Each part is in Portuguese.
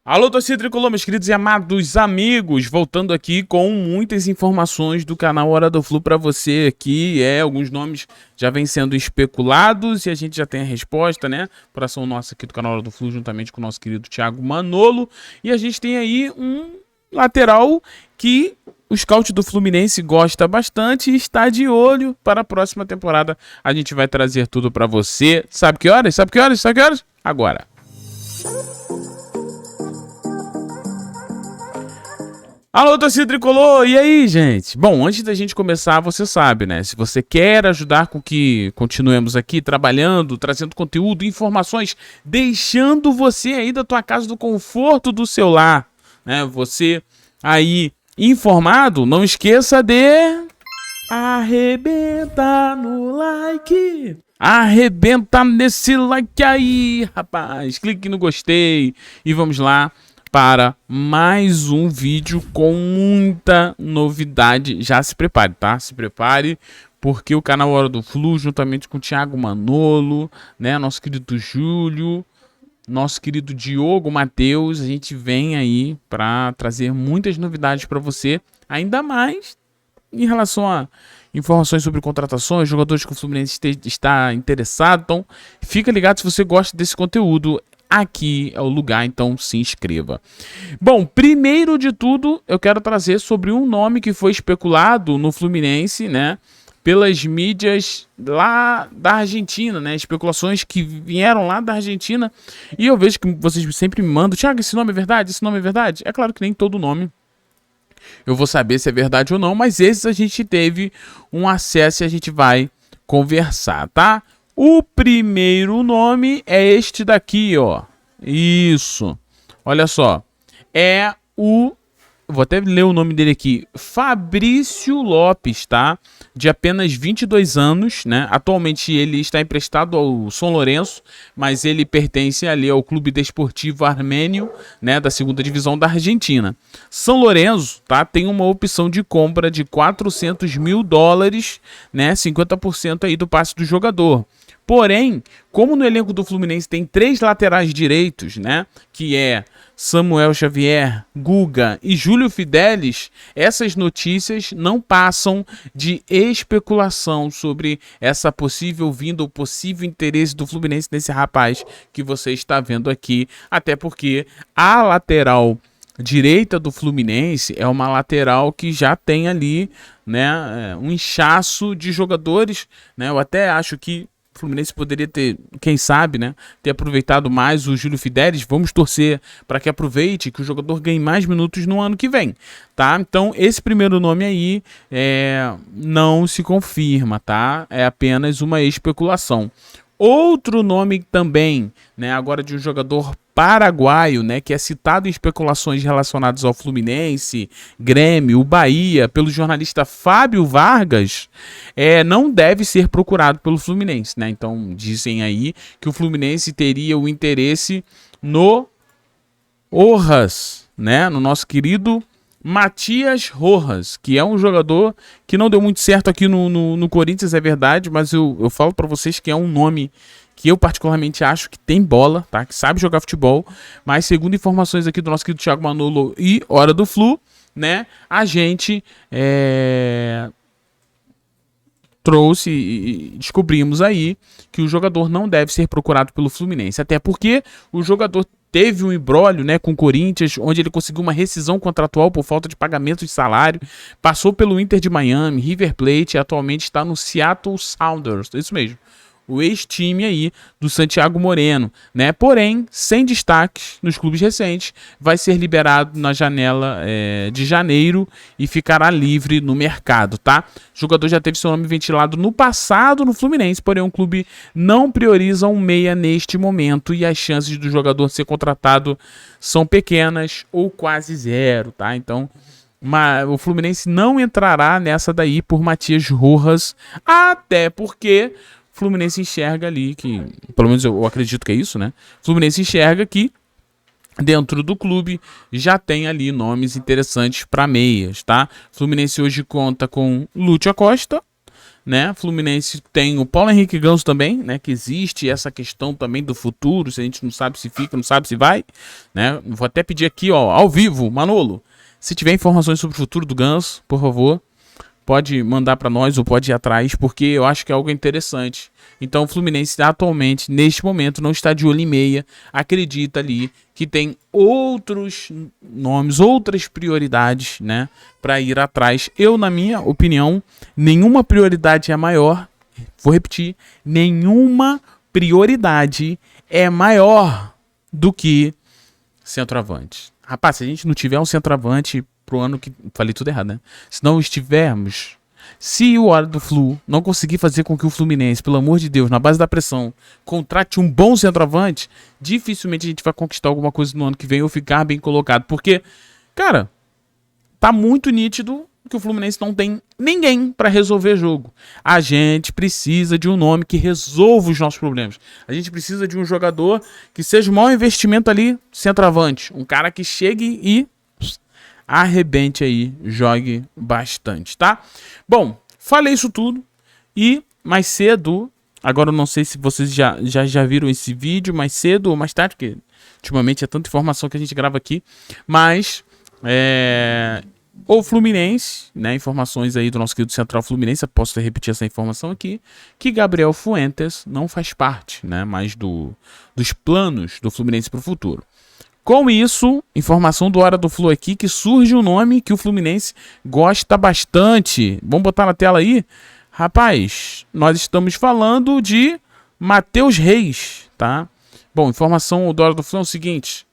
Alô, torcida tricolor, meus queridos e amados amigos, voltando aqui com muitas informações do canal Hora do Flu para você aqui. Alguns nomes já vêm sendo especulados e a gente já tem a resposta, né? Coração nosso aqui do canal Hora do Flu, juntamente com o nosso querido Thiago Manolo. E a gente tem aí um lateral que o scout do Fluminense gosta bastante e está de olho para a próxima temporada. A gente vai trazer tudo para você. Sabe que horas? Sabe que horas? Sabe que horas? Agora. Alô, torcida tricolor! E aí, gente? Bom, antes da gente começar, você sabe, né? Se você quer ajudar com que continuemos aqui trabalhando, trazendo conteúdo, informações, deixando você aí da tua casa, do conforto do seu lar, né? Você aí informado, não esqueça de arrebenta no like. Arrebenta nesse like aí, rapaz. Clique no gostei e vamos lá para mais um vídeo com muita novidade. Já se prepare, tá? Se prepare, porque o canal Hora do Flu, juntamente com o Thiago Manolo, né, nosso querido Júlio, nosso querido Diogo Matheus, a gente vem aí para trazer muitas novidades para você, ainda mais em relação a informações sobre contratações, jogadores que o Fluminense está interessado. Então, fica ligado se você gosta desse conteúdo. Aqui é o lugar, então se inscreva. Bom, primeiro de tudo, eu quero trazer sobre um nome que foi especulado no Fluminense, né? Pelas mídias lá da Argentina, né? Especulações que vieram lá da Argentina. E eu vejo que vocês sempre me mandam: Thiago, esse nome é verdade? Esse nome é verdade? É claro que nem todo nome eu vou saber se é verdade ou não, mas esses a gente teve um acesso e a gente vai conversar, tá? O primeiro nome é este daqui, ó. Isso. Olha só. É o... Vou até ler o nome dele aqui. Fabrício Lopes, tá? De apenas 22 anos, né? Atualmente ele está emprestado ao São Lourenço, mas ele pertence ali ao Clube Desportivo Armênio, né? Da segunda divisão da Argentina. São Lourenço, tá? Tem uma opção de compra de $400 mil, né? 50% aí do passe do jogador. Porém, como no elenco do Fluminense tem 3 laterais direitos, né, que é Samuel Xavier, Guga e Júlio Fidelis, essas notícias não passam de especulação sobre essa possível vinda ou possível interesse do Fluminense nesse rapaz que você está vendo aqui, até porque a lateral direita do Fluminense é uma lateral que já tem ali, né, um inchaço de jogadores, né? Eu até acho que o Fluminense poderia ter, quem sabe, né, ter aproveitado mais o Júlio Fidelis. Vamos torcer para que aproveite, que o jogador ganhe mais minutos no ano que vem, tá? Então, esse primeiro nome aí não se confirma, tá? É apenas uma especulação. Outro nome também, né, agora de um jogador paraguaio, né, que é citado em especulações relacionadas ao Fluminense, Grêmio, o Bahia, pelo jornalista Fábio Vargas, não deve ser procurado pelo Fluminense, né? Então dizem aí que o Fluminense teria o interesse no Rojas, né, no nosso querido Matias Rojas, que é um jogador que não deu muito certo aqui no Corinthians, é verdade, mas eu falo para vocês que é um nome que eu particularmente acho que tem bola, tá? Que sabe jogar futebol, mas segundo informações aqui do nosso querido Thiago Manolo e Hora do Flu, né, a gente trouxe e descobrimos aí que o jogador não deve ser procurado pelo Fluminense, até porque o jogador teve um imbróglio, né, com o Corinthians, onde ele conseguiu uma rescisão contratual por falta de pagamento de salário, passou pelo Inter de Miami, River Plate e atualmente está no Seattle Sounders, isso mesmo, o ex-time aí do Santiago Moreno, né? Porém, sem destaques nos clubes recentes, vai ser liberado na janela de janeiro e ficará livre no mercado, tá? O jogador já teve seu nome ventilado no passado no Fluminense, porém o clube não prioriza um meia neste momento e as chances do jogador ser contratado são pequenas ou quase zero, tá? Então, o Fluminense não entrará nessa daí por Matias Rojas, até porque o Fluminense enxerga ali que, pelo menos eu acredito que é isso, né? O Fluminense enxerga que dentro do clube já tem ali nomes interessantes para meias, tá? O Fluminense hoje conta com Lúcio Acosta, né? Fluminense tem o Paulo Henrique Ganso também, né? Que existe essa questão também do futuro, se a gente não sabe se fica, não sabe se vai, né? Vou até pedir aqui, ó, ao vivo, Manolo, se tiver informações sobre o futuro do Ganso, por favor, pode mandar para nós ou pode ir atrás, porque eu acho que é algo interessante. Então o Fluminense atualmente, neste momento, não está de olho em meia, acredita ali que tem outros nomes, outras prioridades, né, para ir atrás. Eu, na minha opinião, nenhuma prioridade é maior, vou repetir, nenhuma prioridade é maior do que centroavante. Rapaz, se a gente não tiver um centroavante pro ano que... Falei tudo errado, né? Se não estivermos... Se o Hora do Flu não conseguir fazer com que o Fluminense, pelo amor de Deus, na base da pressão, contrate um bom centroavante, dificilmente a gente vai conquistar alguma coisa no ano que vem ou ficar bem colocado. Porque, cara, tá muito nítido que o Fluminense não tem ninguém para resolver jogo. A gente precisa de um nome que resolva os nossos problemas. A gente precisa de um jogador que seja o maior investimento ali, centroavante. Um cara que chegue e arrebente aí, jogue bastante, tá? Bom, falei isso tudo e mais cedo, agora eu não sei se vocês já viram esse vídeo mais cedo ou mais tarde, porque ultimamente é tanta informação que a gente grava aqui, mas o Fluminense, né, informações aí do nosso querido Central Fluminense, eu posso repetir essa informação aqui, que Gabriel Fuentes não faz parte, né, mais dos planos do Fluminense para o futuro. Com isso, informação do Hora do Flu aqui, que surge um nome que o Fluminense gosta bastante. Vamos botar na tela aí? Rapaz, nós estamos falando de Matheus Reis, tá? Bom, informação do Hora do Flu é o seguinte.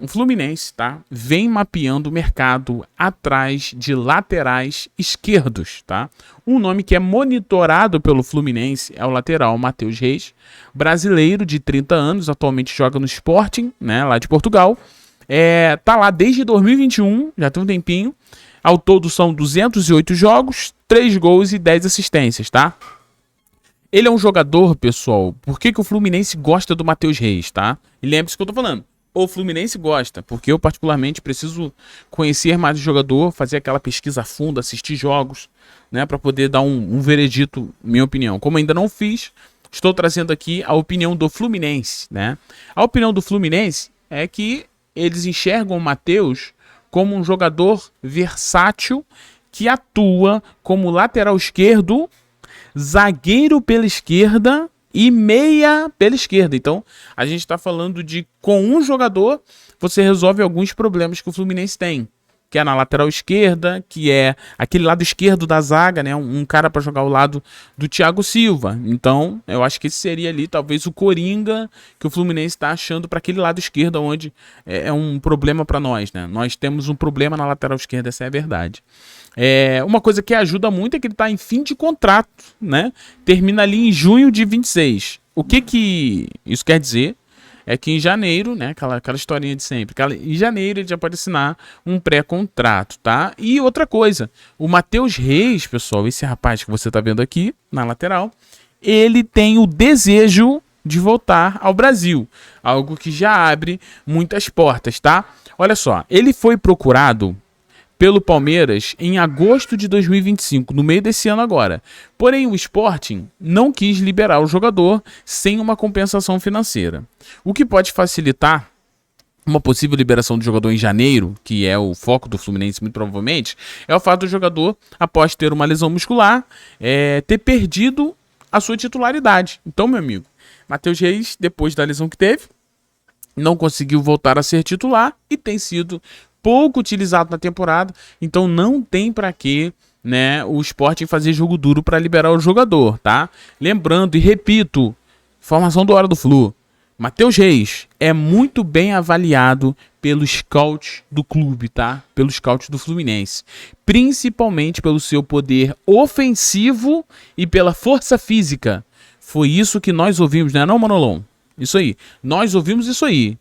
O Fluminense, tá, vem mapeando o mercado atrás de laterais esquerdos, tá? Um nome que é monitorado pelo Fluminense é o lateral Matheus Reis, brasileiro de 30 anos, atualmente joga no Sporting, né, lá de Portugal. Tá lá desde 2021, já tem um tempinho. Ao todo são 208 jogos, 3 gols e 10 assistências, tá? Ele é um jogador, pessoal, por que o Fluminense gosta do Matheus Reis, tá? E lembre-se que eu tô falando. O Fluminense gosta, porque eu particularmente preciso conhecer mais o jogador, fazer aquela pesquisa a fundo, assistir jogos, né, para poder dar um veredito, minha opinião. Como ainda não fiz, estou trazendo aqui a opinião do Fluminense, né? A opinião do Fluminense é que eles enxergam o Matheus como um jogador versátil que atua como lateral esquerdo, zagueiro pela esquerda e meia pela esquerda. Então, a gente está falando de, com um jogador, você resolve alguns problemas que o Fluminense tem. Que é na lateral esquerda, que é aquele lado esquerdo da zaga, né? Um cara para jogar ao lado do Thiago Silva. Então, eu acho que esse seria ali, talvez, o coringa que o Fluminense está achando para aquele lado esquerdo, onde é um problema para nós, né? Nós temos um problema na lateral esquerda, essa é a verdade. Uma coisa que ajuda muito é que ele está em fim de contrato, né? Termina ali em junho de 26. O que isso quer dizer? É que em janeiro, né, aquela historinha de sempre, em janeiro ele já pode assinar um pré-contrato, tá? E outra coisa, o Matheus Reis, pessoal, esse rapaz que você tá vendo aqui na lateral, ele tem o desejo de voltar ao Brasil, algo que já abre muitas portas, tá? Olha só, ele foi procurado pelo Palmeiras em agosto de 2025, no meio desse ano agora. Porém, o Sporting não quis liberar o jogador sem uma compensação financeira. O que pode facilitar uma possível liberação do jogador em janeiro, que é o foco do Fluminense muito provavelmente, é o fato do jogador, após ter uma lesão muscular, ter perdido a sua titularidade. Então, meu amigo, Matheus Reis, depois da lesão que teve, não conseguiu voltar a ser titular e tem sido pouco utilizado na temporada, então não tem para que, né, o Sporting fazer jogo duro para liberar o jogador, tá? Lembrando e repito, informação do Hora do Flu, Matheus Reis é muito bem avaliado pelo scout do clube, tá? Pelo scout do Fluminense, principalmente pelo seu poder ofensivo e pela força física. Foi isso que nós ouvimos, né, não, Manolão? Isso aí, nós ouvimos isso aí.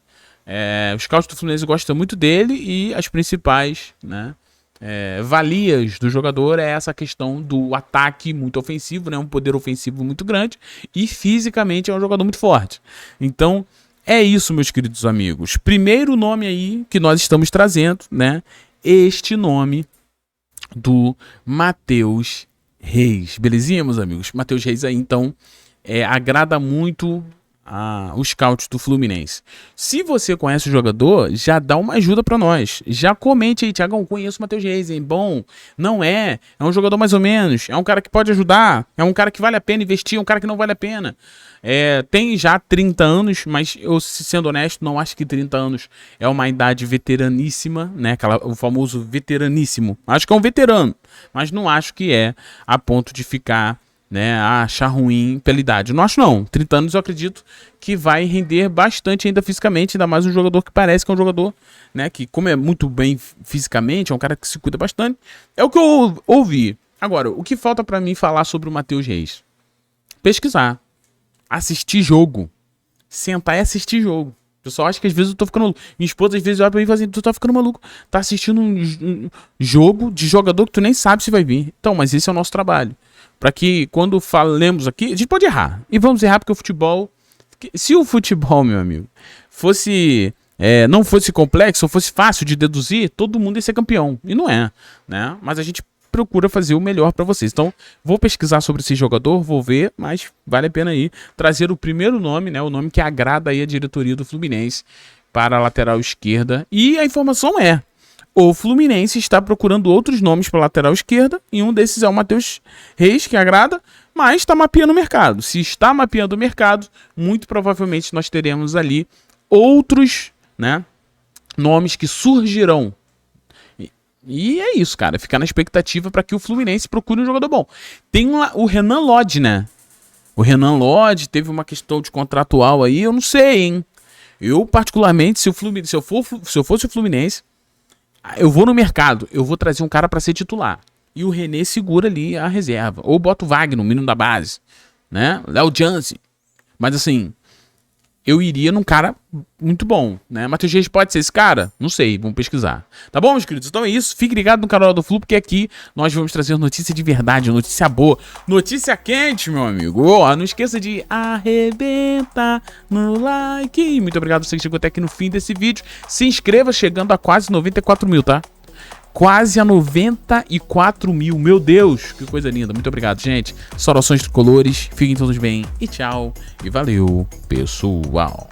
O scout do Fluminense gosta muito dele e as principais, né, valias do jogador é essa questão do ataque muito ofensivo, né, um poder ofensivo muito grande e fisicamente é um jogador muito forte. Então é isso, meus queridos amigos. Primeiro nome aí que nós estamos trazendo, né, este nome do Matheus Reis. Belezinha, meus amigos? Matheus Reis aí, então, agrada muito os scouts do Fluminense. Se você conhece o jogador, já dá uma ajuda pra nós. Já comente aí, Thiagão, conheço o Matheus Reis, hein? Bom, não é um jogador mais ou menos, é um cara que pode ajudar, é um cara que vale a pena investir, é um cara que não vale a pena. Tem já 30 anos, mas eu, sendo honesto, não acho que 30 anos é uma idade veteraníssima, né? O famoso veteraníssimo. Acho que é um veterano, mas não acho que é a ponto de ficar, né, achar ruim pela idade. Não acho não. 30 anos eu acredito que vai render bastante ainda fisicamente, ainda mais um jogador que parece que é um jogador, né, que como é muito bem fisicamente, é um cara que se cuida bastante. É o que eu ouvi. Agora, o que falta pra mim falar sobre o Matheus Reis? Pesquisar. Assistir jogo. Sentar e assistir jogo. O pessoal acha que às vezes eu tô ficando maluco. Minha esposa às vezes olha pra mim e fala assim, tu tá ficando maluco. Tá assistindo um jogo de jogador que tu nem sabe se vai vir. Então, mas esse é o nosso trabalho. Para que quando falemos aqui, a gente pode errar. E vamos errar porque o futebol... Se o futebol, meu amigo, fosse... não fosse complexo, ou fosse fácil de deduzir, todo mundo ia ser campeão. E não é, né? Mas a gente procura fazer o melhor para vocês. Então, vou pesquisar sobre esse jogador, vou ver, mas vale a pena aí trazer o primeiro nome, né? O nome que agrada aí a diretoria do Fluminense para a lateral esquerda. E a informação é... O Fluminense está procurando outros nomes para a lateral esquerda, e um desses é o Matheus Reis, que agrada, mas está mapeando o mercado. Se está mapeando o mercado, muito provavelmente nós teremos ali outros, né, nomes que surgirão. E é isso, cara. Ficar na expectativa para que o Fluminense procure um jogador bom. Tem o Renan Lodge, né? O Renan Lodge teve uma questão de contratual aí, eu não sei, hein? Eu, particularmente, se eu fosse o Fluminense, eu vou no mercado, eu vou trazer um cara pra ser titular. E o René segura ali a reserva. Ou bota o Wagner, o menino da base, né? Léo Jansen. Mas assim, eu iria num cara muito bom, né? Matheus Reis pode ser esse cara? Não sei, vamos pesquisar. Tá bom, meus queridos? Então é isso. Fique ligado no canal do Flu, porque aqui nós vamos trazer notícia de verdade, notícia boa, notícia quente, meu amigo. Não esqueça de arrebentar no like. Muito obrigado a você que chegou até aqui no fim desse vídeo. Se inscreva, chegando a quase 94 mil, tá? Quase a 94 mil. Meu Deus, que coisa linda. Muito obrigado, gente. Saudações tricolores. Fiquem todos bem. E tchau. E valeu, pessoal.